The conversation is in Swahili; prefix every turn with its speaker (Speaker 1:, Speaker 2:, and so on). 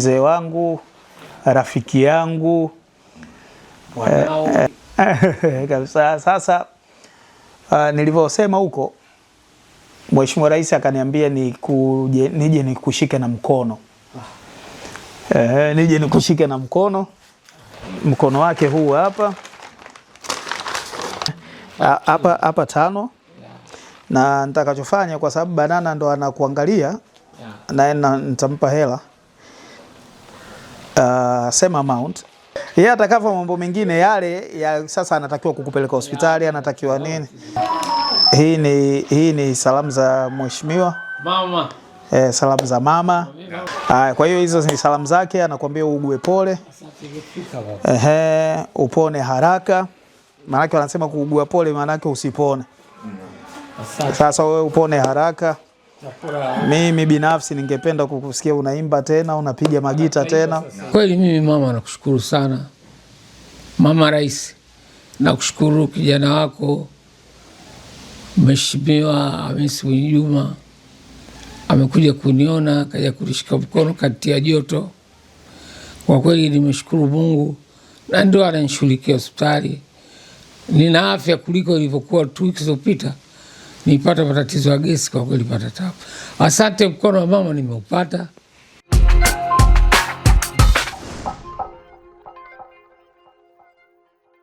Speaker 1: Mzee wangu, rafiki yangu kabisa. Sasa nilivyosema huko, Mheshimiwa Rais akaniambia nije nikushike na mkono. Nije nikushike na mkono. Mkono wake huu hapa. Hapa 5. Na nitakachofanya, kwa sababu Banana ndo anakuangalia, na nitampa hela. Same amount. Yeye atakava mambo mengine yale ya sasa, anatakiwa kukupeleka hospitali, anatakiwa nini. Hii ni salamu za mheshimiwa
Speaker 2: mama.
Speaker 1: Salamu za mama. Kwa hiyo hizo ni salamu zake, anakuambia ugue pole. Upone haraka. Maana wanasema kuugua pole maana yake usipone. Sasa wewe upone haraka. Mimi binafsi ningependa kukusikia unaimba tena, unapiga magita tena.
Speaker 2: Kweli mimi mama nakushukuru sana. Mama Rais, nakushukuru kijana wako Mheshimiwa Hamisi Mwinyi amekuja kuniona, kaja kunishika mkono kati ya joto. Kwa kweli nimeshukuru Mungu, na ndio ananishughulikia hospitali. Nina afya kuliko ilivyokuwa 2 wiki zilizopita. Nipata matatizo ya gesi, kwa kweli pata tabu. Asante, mkono wa mama nimeupata.